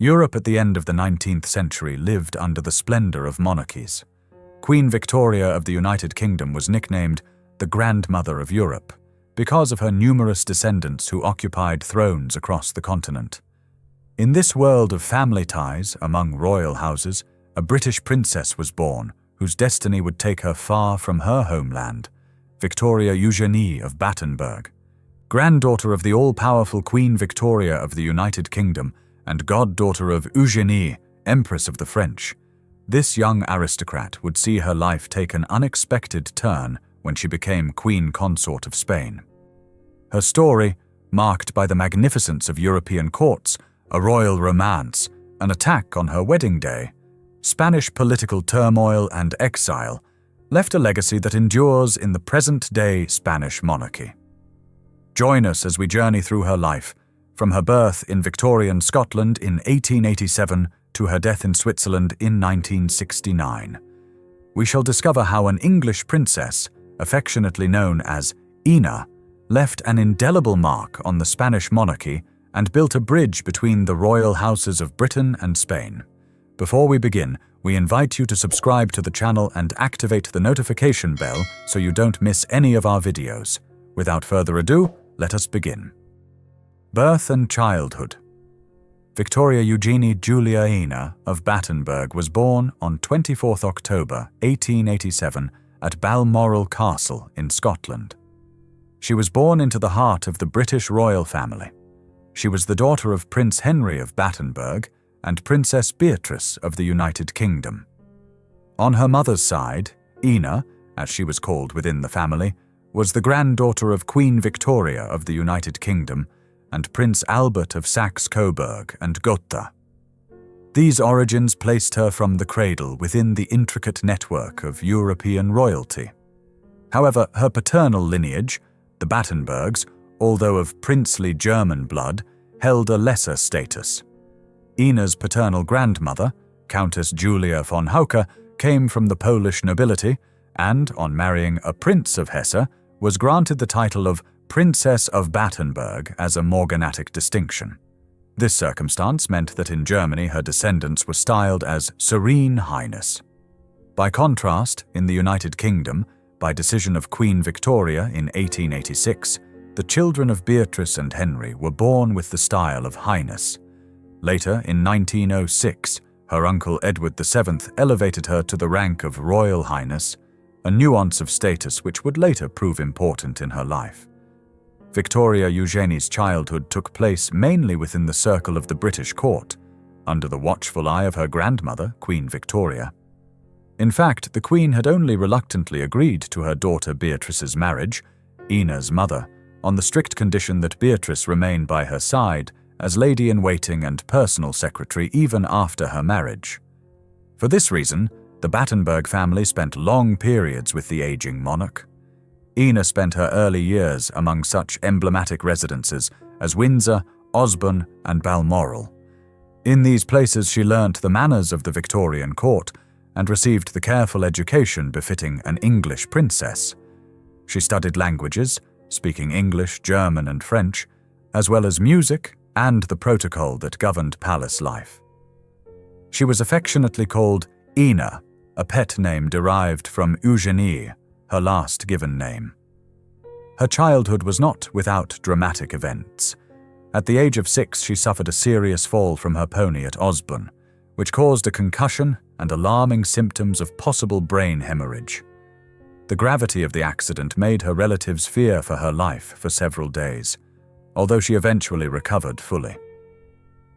Europe at the end of the 19th century lived under the splendour of monarchies. Queen Victoria of the United Kingdom was nicknamed the Grandmother of Europe because of her numerous descendants who occupied thrones across the continent. In this world of family ties among royal houses, a British princess was born whose destiny would take her far from her homeland, Victoria Eugenie of Battenberg. Granddaughter of the all-powerful Queen Victoria of the United Kingdom and goddaughter of Eugenie, Empress of the French, this young aristocrat would see her life take an unexpected turn when she became Queen Consort of Spain. Her story, marked by the magnificence of European courts, a royal romance, an attack on her wedding day, Spanish political turmoil and exile, left a legacy that endures in the present-day Spanish monarchy. Join us as we journey through her life, from her birth in Victorian Scotland in 1887 to her death in Switzerland in 1969. We shall discover how an English princess, affectionately known as Ina, left an indelible mark on the Spanish monarchy and built a bridge between the royal houses of Britain and Spain. Before we begin, we invite you to subscribe to the channel and activate the notification bell so you don't miss any of our videos. Without further ado, let us begin. Birth and childhood. Victoria Eugenie Julia Ina of Battenberg was born on 24 October 1887 at Balmoral Castle in Scotland. She was born into the heart of the British royal family. She was the daughter of Prince Henry of Battenberg and Princess Beatrice of the United Kingdom. On her mother's side, Ina, as she was called within the family, was the granddaughter of Queen Victoria of the United Kingdom and Prince Albert of Saxe-Coburg and Gotha. These origins placed her from the cradle within the intricate network of European royalty. However, her paternal lineage, the Battenbergs, although of princely German blood, held a lesser status. Ina's paternal grandmother, Countess Julia von Hauke, came from the Polish nobility and, on marrying a prince of Hesse, was granted the title of Princess of Battenberg as a morganatic distinction. This circumstance meant that in Germany her descendants were styled as Serene Highness. By contrast, in the United Kingdom, by decision of Queen Victoria in 1886, the children of Beatrice and Henry were born with the style of Highness. Later, in 1906, her uncle Edward VII elevated her to the rank of Royal Highness, a nuance of status which would later prove important in her life. Victoria Eugenie's childhood took place mainly within the circle of the British court, under the watchful eye of her grandmother, Queen Victoria. In fact, the Queen had only reluctantly agreed to her daughter Beatrice's marriage, Ina's mother, on the strict condition that Beatrice remain by her side as lady-in-waiting and personal secretary even after her marriage. For this reason, the Battenberg family spent long periods with the aging monarch. Ina spent her early years among such emblematic residences as Windsor, Osborne, and Balmoral. In these places she learnt the manners of the Victorian court and received the careful education befitting an English princess. She studied languages, speaking English, German, and French, as well as music and the protocol that governed palace life. She was affectionately called Ina, a pet name derived from Eugenie, her last given name. Her childhood was not without dramatic events. At the age of 6, she suffered a serious fall from her pony at Osborne, which caused a concussion and alarming symptoms of possible brain hemorrhage. The gravity of the accident made her relatives fear for her life for several days, although she eventually recovered fully.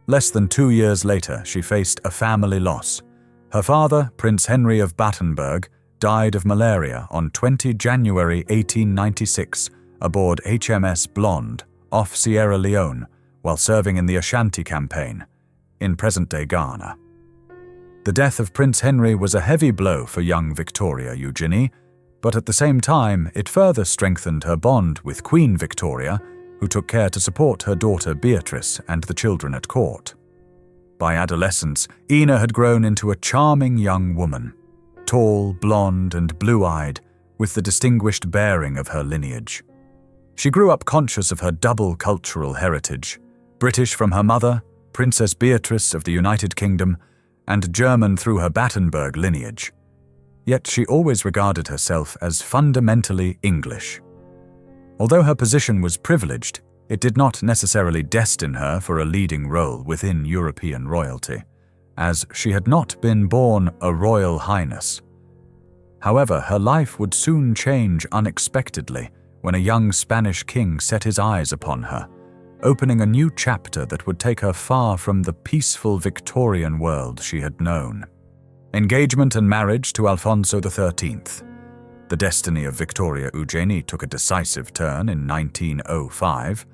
Less than 2 years later, she faced a family loss. Her father, Prince Henry of Battenberg, died of malaria on 20 January 1896 aboard HMS Blonde off Sierra Leone while serving in the Ashanti Campaign in present-day Ghana. The death of Prince Henry was a heavy blow for young Victoria Eugenie, but at the same time it further strengthened her bond with Queen Victoria, who took care to support her daughter Beatrice and the children at court. By adolescence, Ina had grown into a charming young woman, tall, blonde, and blue-eyed, with the distinguished bearing of her lineage. She grew up conscious of her double cultural heritage, British from her mother, Princess Beatrice of the United Kingdom, and German through her Battenberg lineage. Yet she always regarded herself as fundamentally English. Although her position was privileged, it did not necessarily destine her for a leading role within European royalty, as she had not been born a royal highness. However, her life would soon change unexpectedly when a young Spanish king set his eyes upon her, opening a new chapter that would take her far from the peaceful Victorian world she had known. Engagement and marriage to Alfonso XIII. The destiny of Victoria Eugenie took a decisive turn in 1905,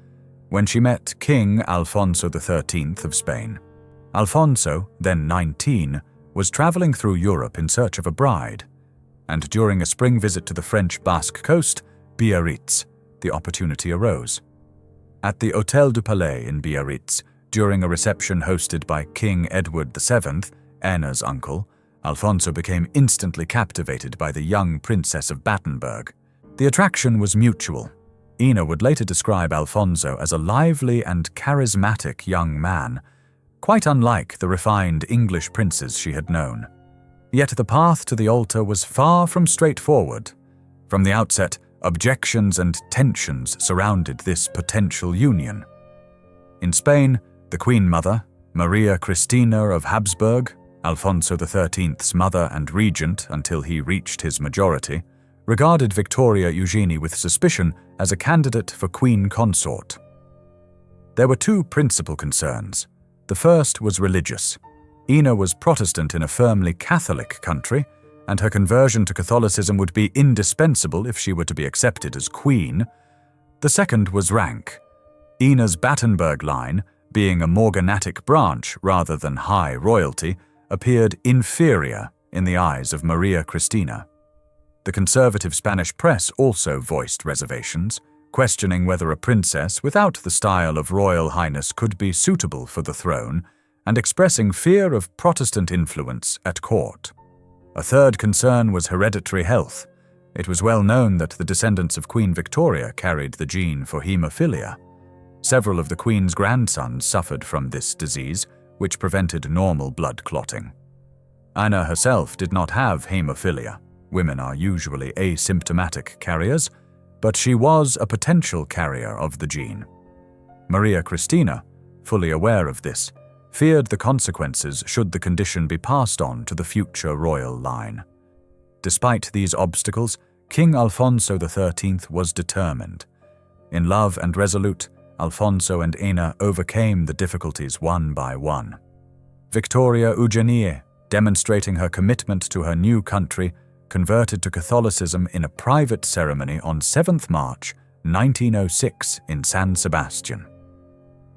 when she met King Alfonso XIII of Spain. Alfonso, then 19, was traveling through Europe in search of a bride, and during a spring visit to the French Basque coast, Biarritz, the opportunity arose. At the Hôtel du Palais in Biarritz, during a reception hosted by King Edward VII, Anna's uncle, Alfonso became instantly captivated by the young Princess of Battenberg. The attraction was mutual. Ina would later describe Alfonso as a lively and charismatic young man, quite unlike the refined English princes she had known. Yet the path to the altar was far from straightforward. From the outset, objections and tensions surrounded this potential union. In Spain, the Queen Mother, Maria Cristina of Habsburg, Alfonso XIII's mother and regent until he reached his majority, regarded Victoria Eugenie with suspicion as a candidate for Queen Consort. There were two principal concerns. The first was religious. Ina was Protestant in a firmly Catholic country, and her conversion to Catholicism would be indispensable if she were to be accepted as queen. The second was rank. Ina's Battenberg line, being a morganatic branch rather than high royalty, appeared inferior in the eyes of Maria Cristina. The conservative Spanish press also voiced reservations, questioning whether a princess without the style of royal highness could be suitable for the throne, and expressing fear of Protestant influence at court. A third concern was hereditary health. It was well known that the descendants of Queen Victoria carried the gene for haemophilia. Several of the Queen's grandsons suffered from this disease, which prevented normal blood clotting. Anna herself did not have haemophilia. Women are usually asymptomatic carriers, but she was a potential carrier of the gene. Maria Cristina, fully aware of this, feared the consequences should the condition be passed on to the future royal line. Despite these obstacles, King Alfonso XIII was determined. In love and resolute, Alfonso and Ina overcame the difficulties one by one. Victoria Eugenie, demonstrating her commitment to her new country, converted to Catholicism in a private ceremony on 7th March 1906 in San Sebastian.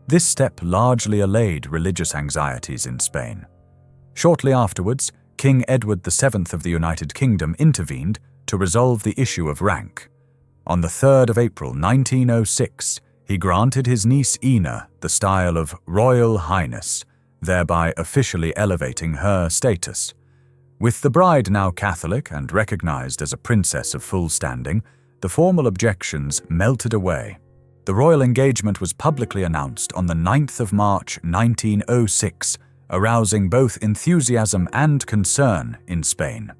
This step largely allayed religious anxieties in Spain. Shortly afterwards, King Edward VII of the United Kingdom intervened to resolve the issue of rank. On the 3rd of April 1906, he granted his niece Ina the style of Royal Highness, thereby officially elevating her status. With the bride now Catholic and recognized as a princess of full standing, the formal objections melted away. The royal engagement was publicly announced on the 9th of March 1906, arousing both enthusiasm and concern in Spain.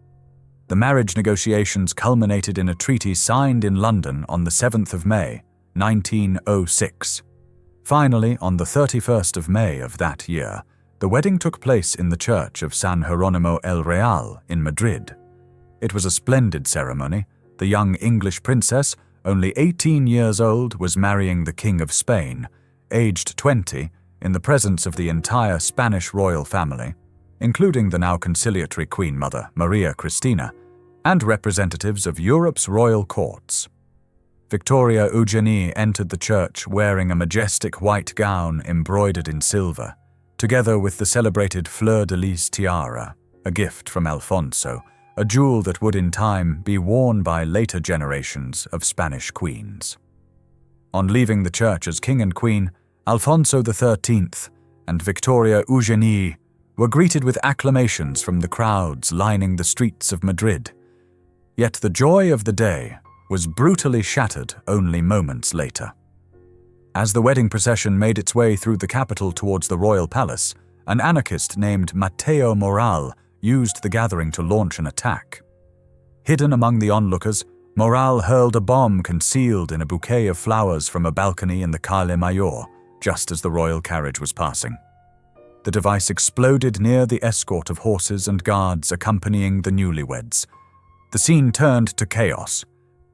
The marriage negotiations culminated in a treaty signed in London on the 7th of May 1906. Finally, on the 31st of May of that year, the wedding took place in the church of San Jerónimo el Real in Madrid. It was a splendid ceremony. The young English princess, only 18 years old, was marrying the King of Spain, aged 20, in the presence of the entire Spanish royal family, including the now conciliatory Queen Mother, Maria Cristina, and representatives of Europe's royal courts. Victoria Eugenie entered the church wearing a majestic white gown embroidered in silver, together with the celebrated fleur-de-lis tiara, a gift from Alfonso, a jewel that would in time be worn by later generations of Spanish queens. On leaving the church as king and queen, Alfonso XIII and Victoria Eugenie were greeted with acclamations from the crowds lining the streets of Madrid. Yet the joy of the day was brutally shattered only moments later. As the wedding procession made its way through the capital towards the royal palace, an anarchist named Matteo Moral used the gathering to launch an attack. Hidden among the onlookers, Moral hurled a bomb concealed in a bouquet of flowers from a balcony in the Calle Mayor, just as the royal carriage was passing. The device exploded near the escort of horses and guards accompanying the newlyweds. The scene turned to chaos.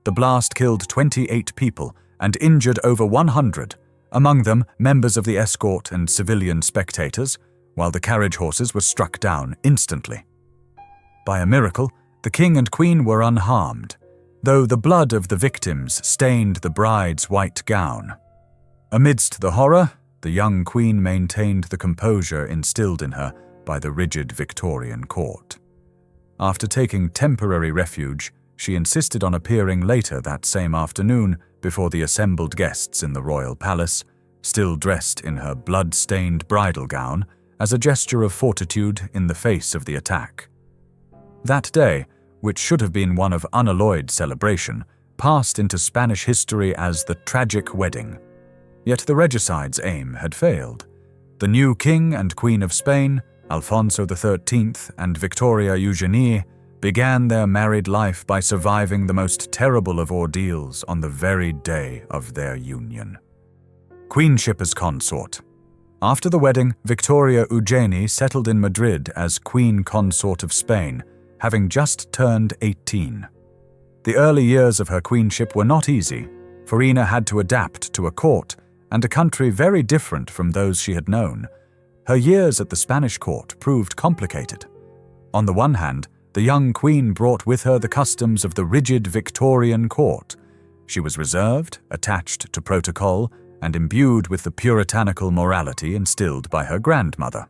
The blast killed 28 people and injured over 100, among them members of the escort and civilian spectators, while the carriage horses were struck down instantly. By a miracle, the king and queen were unharmed, though the blood of the victims stained the bride's white gown. Amidst the horror, the young queen maintained the composure instilled in her by the rigid Victorian court. After taking temporary refuge, she insisted on appearing later that same afternoon before the assembled guests in the royal palace, still dressed in her blood-stained bridal gown, as a gesture of fortitude in the face of the attack. That day, which should have been one of unalloyed celebration, passed into Spanish history as the tragic wedding. Yet the regicide's aim had failed. The new king and queen of Spain, Alfonso XIII and Victoria Eugenie, began their married life by surviving the most terrible of ordeals on the very day of their union. Queenship as consort. After the wedding, Victoria Eugenie settled in Madrid as Queen Consort of Spain, having just turned 18. The early years of her queenship were not easy, for Ina had to adapt to a court and a country very different from those she had known. Her years at the Spanish court proved complicated. On the one hand, the young queen brought with her the customs of the rigid Victorian court. She was reserved, attached to protocol, and imbued with the puritanical morality instilled by her grandmother.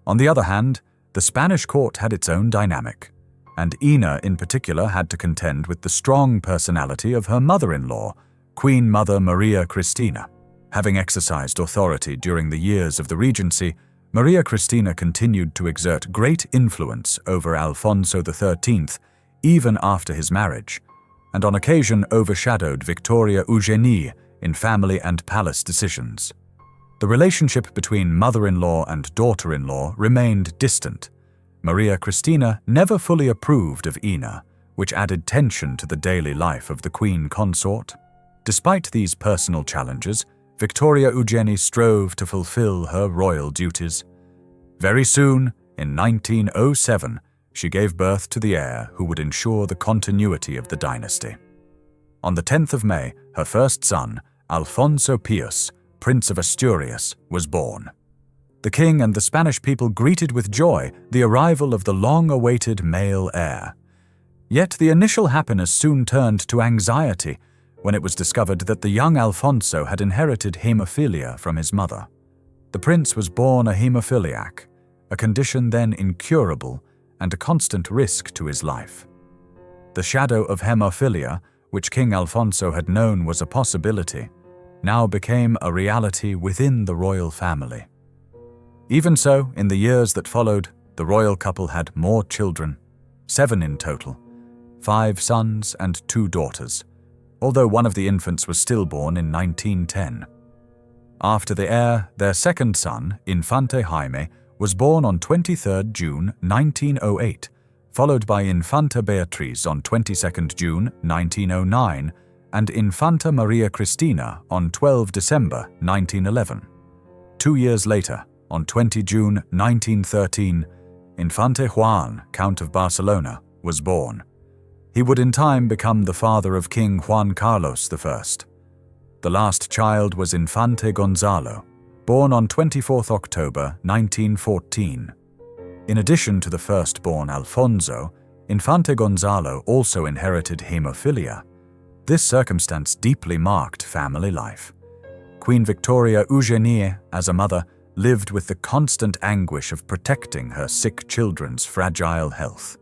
On the other hand, the Spanish court had its own dynamic, and Ina in particular had to contend with the strong personality of her mother-in-law, Queen Mother Maria Cristina. Having exercised authority during the years of the regency, Maria Cristina continued to exert great influence over Alfonso XIII even after his marriage, and on occasion overshadowed Victoria Eugenie in family and palace decisions. The relationship between mother-in-law and daughter-in-law remained distant. Maria Cristina never fully approved of Ina, which added tension to the daily life of the queen consort. Despite these personal challenges, Victoria Eugenie strove to fulfill her royal duties. Very soon, in 1907, she gave birth to the heir who would ensure the continuity of the dynasty. On the 10th of May, her first son, Alfonso Pius, Prince of Asturias, was born. The king and the Spanish people greeted with joy the arrival of the long-awaited male heir. Yet the initial happiness soon turned to anxiety when it was discovered that the young Alfonso had inherited hemophilia from his mother. The prince was born a hemophiliac, a condition then incurable and a constant risk to his life. The shadow of hemophilia, which King Alfonso had known was a possibility, now became a reality within the royal family. Even so, in the years that followed, the royal couple had more children, 7 in total, 5 sons and 2 daughters, although one of the infants was stillborn in 1910. After the heir, their second son, Infante Jaime, was born on 23 June 1908, followed by Infanta Beatriz on 22 June 1909 and Infanta Maria Cristina on 12 December 1911. 2 years later, on 20 June 1913, Infante Juan, Count of Barcelona, was born. He would in time become the father of King Juan Carlos I. The last child was Infante Gonzalo, born on 24 October 1914. In addition to the firstborn Alfonso, Infante Gonzalo also inherited hemophilia. This circumstance deeply marked family life. Queen Victoria Eugenie, as a mother, lived with the constant anguish of protecting her sick children's fragile health.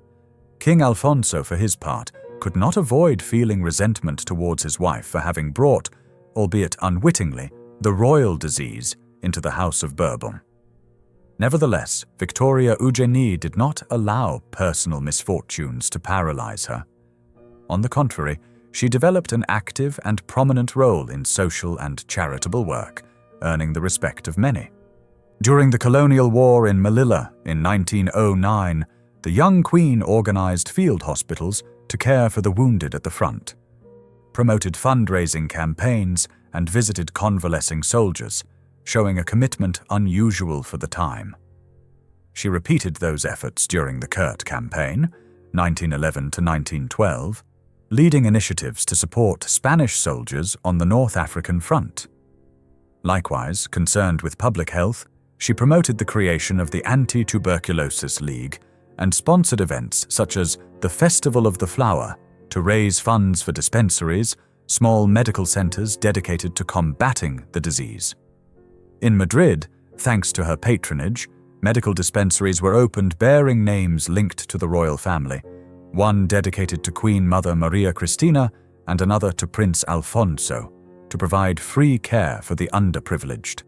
King Alfonso, for his part, could not avoid feeling resentment towards his wife for having brought, albeit unwittingly, the royal disease into the House of Bourbon. Nevertheless, Victoria Eugenie did not allow personal misfortunes to paralyze her. On the contrary, she developed an active and prominent role in social and charitable work, earning the respect of many. During the colonial war in Melilla in 1909, the young queen organized field hospitals to care for the wounded at the front, promoted fundraising campaigns, and visited convalescing soldiers, showing a commitment unusual for the time. She repeated those efforts during the Kurt campaign, 1911 to 1912, leading initiatives to support Spanish soldiers on the North African front. Likewise, concerned with public health, she promoted the creation of the Anti-Tuberculosis League and sponsored events such as the Festival of the Flower to raise funds for dispensaries, small medical centers dedicated to combating the disease. In Madrid, thanks to her patronage, medical dispensaries were opened bearing names linked to the royal family, one dedicated to Queen Mother Maria Cristina and another to Prince Alfonso, to provide free care for the underprivileged.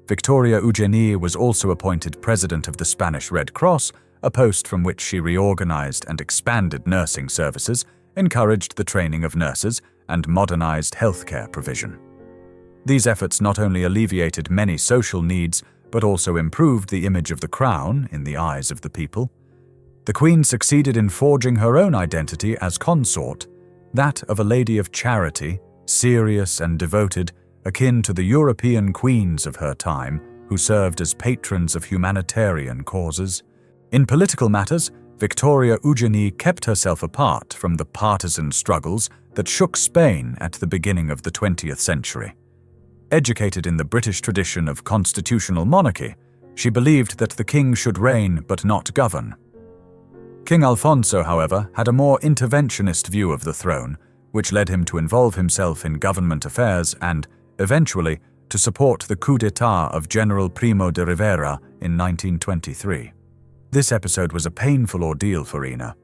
Victoria Eugenie was also appointed president of the Spanish Red Cross, a post from which she reorganized and expanded nursing services, encouraged the training of nurses, and modernized healthcare provision. These efforts not only alleviated many social needs, but also improved the image of the crown in the eyes of the people. The Queen succeeded in forging her own identity as consort, that of a lady of charity, serious and devoted, akin to the European queens of her time, who served as patrons of humanitarian causes. In political matters, Victoria Eugenie kept herself apart from the partisan struggles that shook Spain at the beginning of the 20th century. Educated in the British tradition of constitutional monarchy, she believed that the king should reign but not govern. King Alfonso, however, had a more interventionist view of the throne, which led him to involve himself in government affairs and, eventually, to support the coup d'état of General Primo de Rivera in 1923. This episode was a painful ordeal for Ina.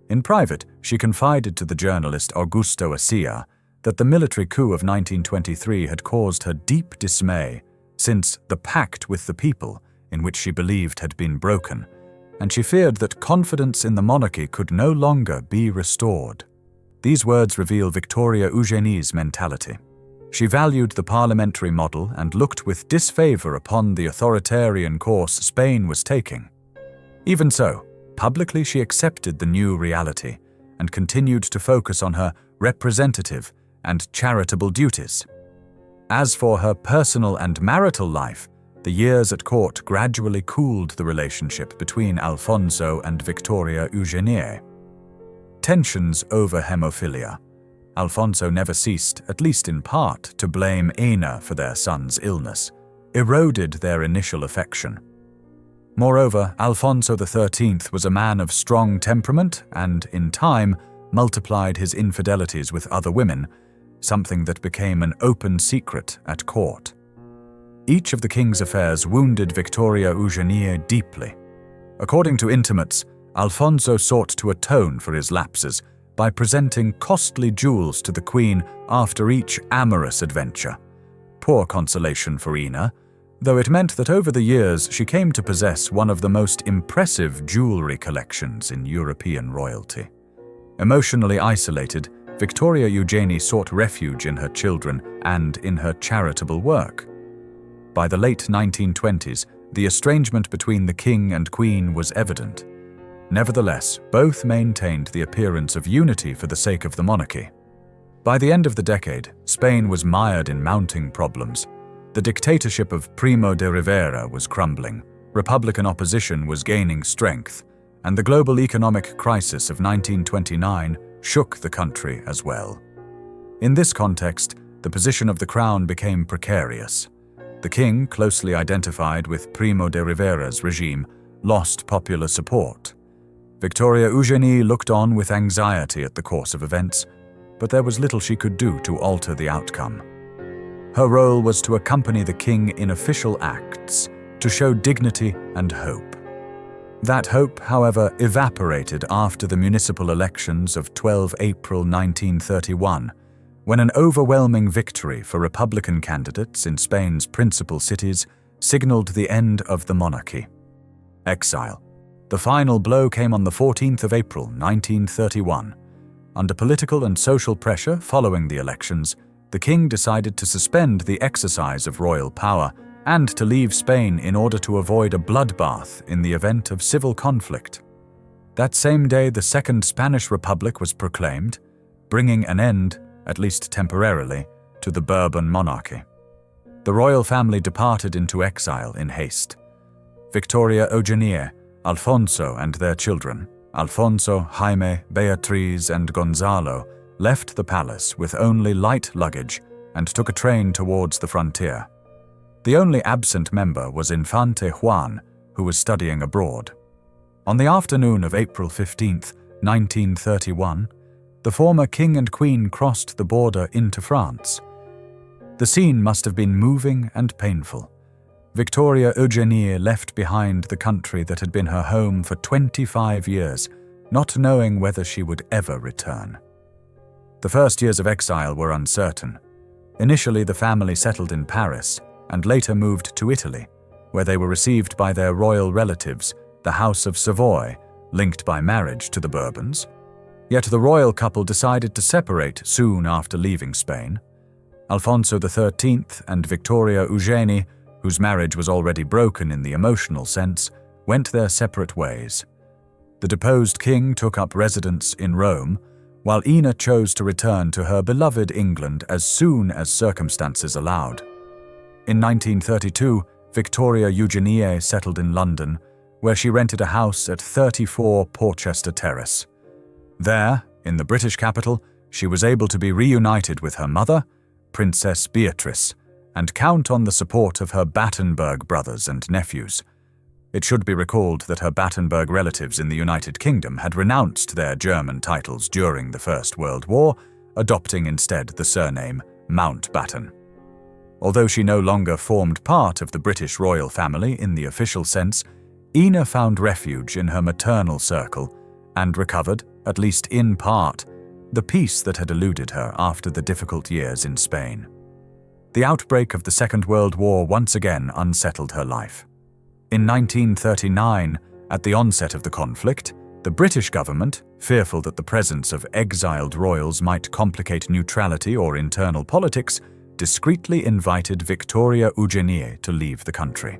In private, she confided to the journalist Augusto Assia that the military coup of 1923 had caused her deep dismay, since the pact with the people, in which she believed had been broken, and she feared that confidence in the monarchy could no longer be restored. These words reveal Victoria Eugenie's mentality. She valued the parliamentary model and looked with disfavor upon the authoritarian course Spain was taking. Even so, publicly she accepted the new reality and continued to focus on her representative and charitable duties. As for her personal and marital life, the years at court gradually cooled the relationship between Alfonso and Victoria Eugenie. Tensions over hemophilia. Alfonso never ceased, at least in part, to blame Ina for their son's illness, eroded their initial affection. Moreover, Alfonso XIII was a man of strong temperament and, in time, multiplied his infidelities with other women, something that became an open secret at court. Each of the king's affairs wounded Victoria Eugenie deeply. According to intimates, Alfonso sought to atone for his lapses by presenting costly jewels to the queen after each amorous adventure. Poor consolation for Ina, though it meant that over the years she came to possess one of the most impressive jewelry collections in European royalty. Emotionally isolated, Victoria Eugenie sought refuge in her children and in her charitable work. By the late 1920s, the estrangement between the king and queen was evident. Nevertheless, both maintained the appearance of unity for the sake of the monarchy. By the end of the decade, Spain was mired in mounting problems. The dictatorship of Primo de Rivera was crumbling, Republican opposition was gaining strength, and the global economic crisis of 1929 shook the country as well. In this context, the position of the crown became precarious. The king, closely identified with Primo de Rivera's regime, lost popular support. Victoria Eugenie looked on with anxiety at the course of events, but there was little she could do to alter the outcome. Her role was to accompany the king in official acts, to show dignity and hope. That hope, however, evaporated after the municipal elections of 12 April 1931, when an overwhelming victory for Republican candidates in Spain's principal cities signaled the end of the monarchy. Exile. The final blow came on the 14th of April 1931. under political and social pressure following the elections, the king decided to suspend the exercise of royal power and to leave Spain in order to avoid a bloodbath in the event of civil conflict. That same day, the Second Spanish Republic was proclaimed, bringing an end, at least temporarily, to the Bourbon monarchy. The royal family departed into exile in haste. Victoria Eugenie, Alfonso and their children, Alfonso, Jaime, Beatriz, and Gonzalo, left the palace with only light luggage and took a train towards the frontier. The only absent member was Infante Juan, who was studying abroad. On the afternoon of April 15, 1931, the former king and queen crossed the border into France. The scene must have been moving and painful. Victoria Eugenie left behind the country that had been her home for 25 years, not knowing whether she would ever return. The first years of exile were uncertain. Initially, the family settled in Paris and later moved to Italy, where they were received by their royal relatives, the House of Savoy, linked by marriage to the Bourbons. Yet the royal couple decided to separate soon after leaving Spain. Alfonso XIII and Victoria Eugenie, whose marriage was already broken in the emotional sense, went their separate ways. The deposed king took up residence in Rome, while Ina chose to return to her beloved England as soon as circumstances allowed. In 1932, Victoria Eugenie settled in London, where she rented a house at 34 Porchester Terrace. There, in the British capital, she was able to be reunited with her mother, Princess Beatrice, and count on the support of her Battenberg brothers and nephews. It should be recalled that her Battenberg relatives in the United Kingdom had renounced their German titles during the First World War, adopting instead the surname Mountbatten. Although she no longer formed part of the British royal family in the official sense, Ina found refuge in her maternal circle and recovered, at least in part, the peace that had eluded her after the difficult years in Spain. The outbreak of the Second World War once again unsettled her life. In 1939, at the onset of the conflict, the British government, fearful that the presence of exiled royals might complicate neutrality or internal politics, discreetly invited Victoria Eugenie to leave the country.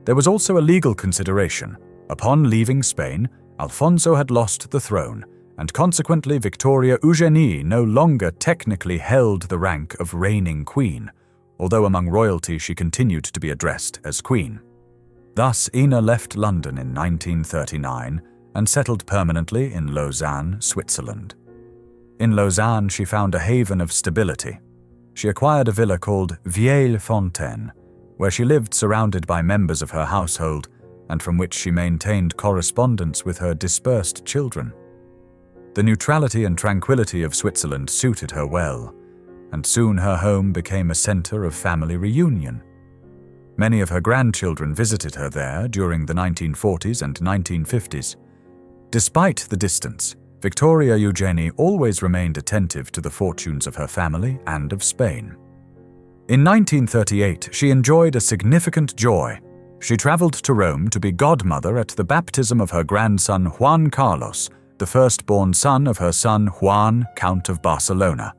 There was also a legal consideration. Upon leaving Spain, Alfonso had lost the throne, and consequently Victoria Eugenie no longer technically held the rank of reigning queen, although among royalty she continued to be addressed as queen. Thus, Ina left London in 1939 and settled permanently in Lausanne, Switzerland. In Lausanne, she found a haven of stability. She acquired a villa called Vieille Fontaine, where she lived surrounded by members of her household and from which she maintained correspondence with her dispersed children. The neutrality and tranquility of Switzerland suited her well, and soon her home became a center of family reunion. Many of her grandchildren visited her there during the 1940s and 1950s. Despite the distance, Victoria Eugenie always remained attentive to the fortunes of her family and of Spain. In 1938, she enjoyed a significant joy. She traveled to Rome to be godmother at the baptism of her grandson Juan Carlos, the firstborn son of her son Juan, Count of Barcelona.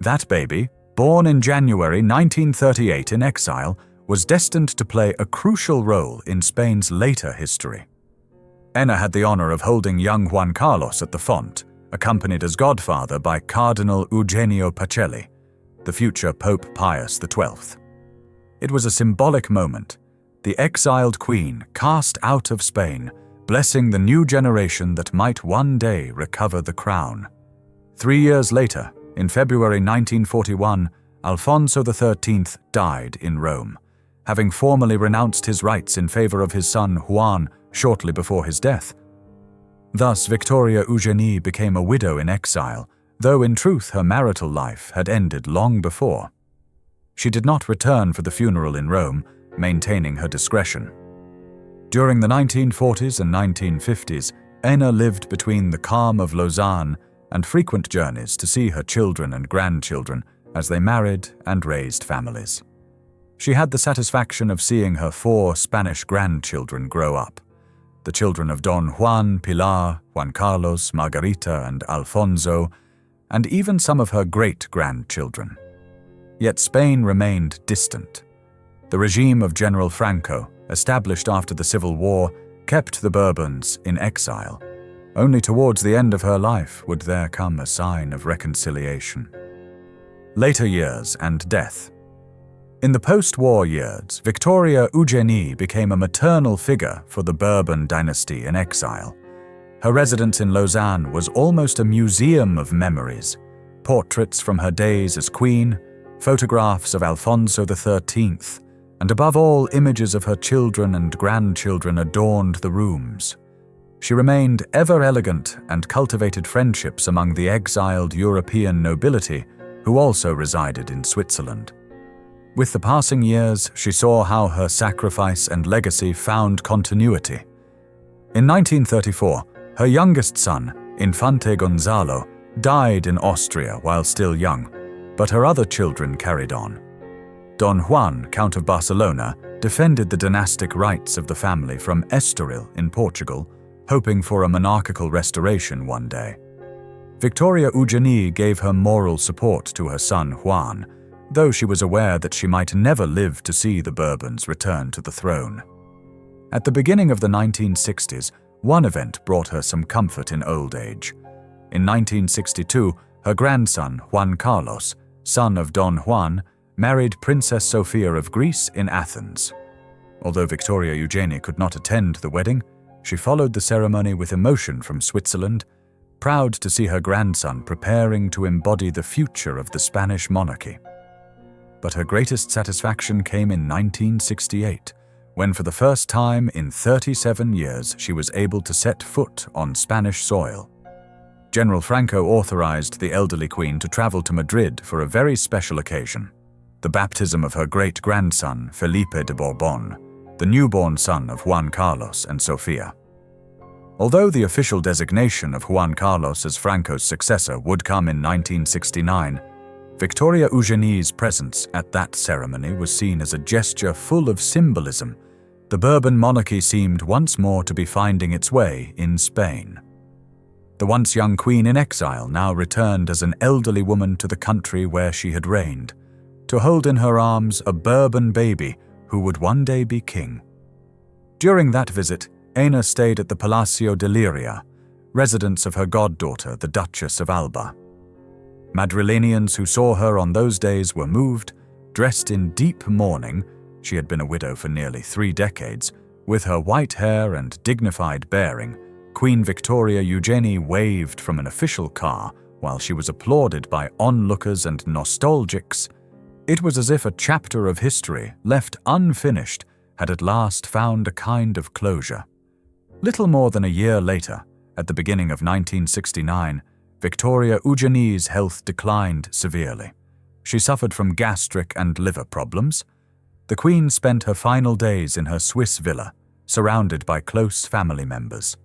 That baby, born in January 1938 in exile, was destined to play a crucial role in Spain's later history. Ena had the honor of holding young Juan Carlos at the font, accompanied as godfather by Cardinal Eugenio Pacelli, the future Pope Pius XII. It was a symbolic moment. The exiled queen cast out of Spain, blessing the new generation that might one day recover the crown. 3 years later, in February 1941, Alfonso XIII died in Rome, having formally renounced his rights in favor of his son Juan shortly before his death. Thus, Victoria Eugenie became a widow in exile, though in truth her marital life had ended long before. She did not return for the funeral in Rome, maintaining her discretion. During the 1940s and 1950s, Ena lived between the calm of Lausanne and frequent journeys to see her children and grandchildren as they married and raised families. She had the satisfaction of seeing her 4 Spanish grandchildren grow up. the children of Don Juan, Pilar, Juan Carlos, Margarita, and Alfonso, and even some of her great-grandchildren. Yet Spain remained distant. The regime of General Franco, established after the Civil War, kept the Bourbons in exile. Only towards the end of her life would there come a sign of reconciliation. Later years and death. In the post-war years, Victoria Eugenie became a maternal figure for the Bourbon dynasty in exile. Her residence in Lausanne was almost a museum of memories. Portraits from her days as queen, photographs of Alfonso XIII, and above all, images of her children and grandchildren adorned the rooms. She remained ever elegant and cultivated friendships among the exiled European nobility who also resided in Switzerland. With the passing years, she saw how her sacrifice and legacy found continuity. In 1934, her youngest son, Infante Gonzalo, died in Austria while still young, but her other children carried on. Don Juan, Count of Barcelona, defended the dynastic rights of the family from Estoril in Portugal, hoping for a monarchical restoration one day. Victoria Eugenie gave her moral support to her son Juan, though she was aware that she might never live to see the Bourbons return to the throne. At the beginning of the 1960s, one event brought her some comfort in old age. In 1962, her grandson, Juan Carlos, son of Don Juan, married Princess Sophia of Greece in Athens. Although Victoria Eugenie could not attend the wedding, she followed the ceremony with emotion from Switzerland, proud to see her grandson preparing to embody the future of the Spanish monarchy. But her greatest satisfaction came in 1968, when for the first time in 37 years she was able to set foot on Spanish soil. General Franco authorized the elderly queen to travel to Madrid for a very special occasion, the baptism of her great-grandson Felipe de Bourbon, the newborn son of Juan Carlos and Sofia. Although the official designation of Juan Carlos as Franco's successor would come in 1969, Victoria Eugenie's presence at that ceremony was seen as a gesture full of symbolism. The Bourbon monarchy seemed once more to be finding its way in Spain. The once young queen in exile now returned as an elderly woman to the country where she had reigned, to hold in her arms a Bourbon baby who would one day be king. During that visit, Ana stayed at the Palacio de Liria, residence of her goddaughter, the Duchess of Alba. Madrilenians who saw her on those days were moved, dressed in deep mourning — she had been a widow for nearly 3 decades — with her white hair and dignified bearing. Queen Victoria Eugenie waved from an official car while she was applauded by onlookers and nostalgics. It was as if a chapter of history, left unfinished, had at last found a kind of closure. Little more than a year later, at the beginning of 1969, Victoria Eugenie's health declined severely. She suffered from gastric and liver problems. The Queen spent her final days in her Swiss villa, surrounded by close family members.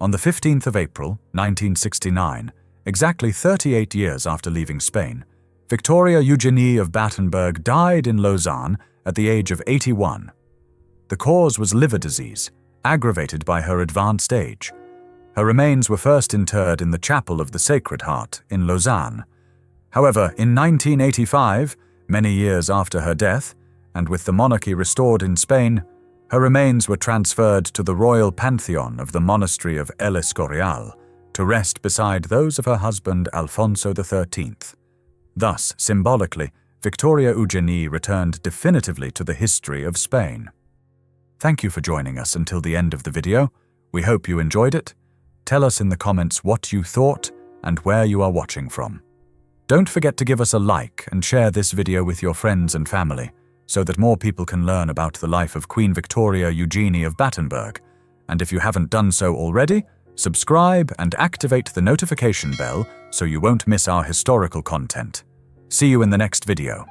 On the 15th of April, 1969, exactly 38 years after leaving Spain, Victoria Eugenie of Battenberg died in Lausanne at the age of 81. The cause was liver disease, aggravated by her advanced age. Her remains were first interred in the Chapel of the Sacred Heart in Lausanne. However, in 1985, many years after her death, and with the monarchy restored in Spain, her remains were transferred to the royal pantheon of the monastery of El Escorial to rest beside those of her husband Alfonso XIII. Thus, symbolically, Victoria Eugenie returned definitively to the history of Spain. Thank you for joining us until the end of the video. We hope you enjoyed it. Tell us in the comments what you thought and where you are watching from. Don't forget to give us a like and share this video with your friends and family so that more people can learn about the life of Queen Victoria Eugenie of Battenberg. And if you haven't done so already, subscribe and activate the notification bell so you won't miss our historical content. See you in the next video.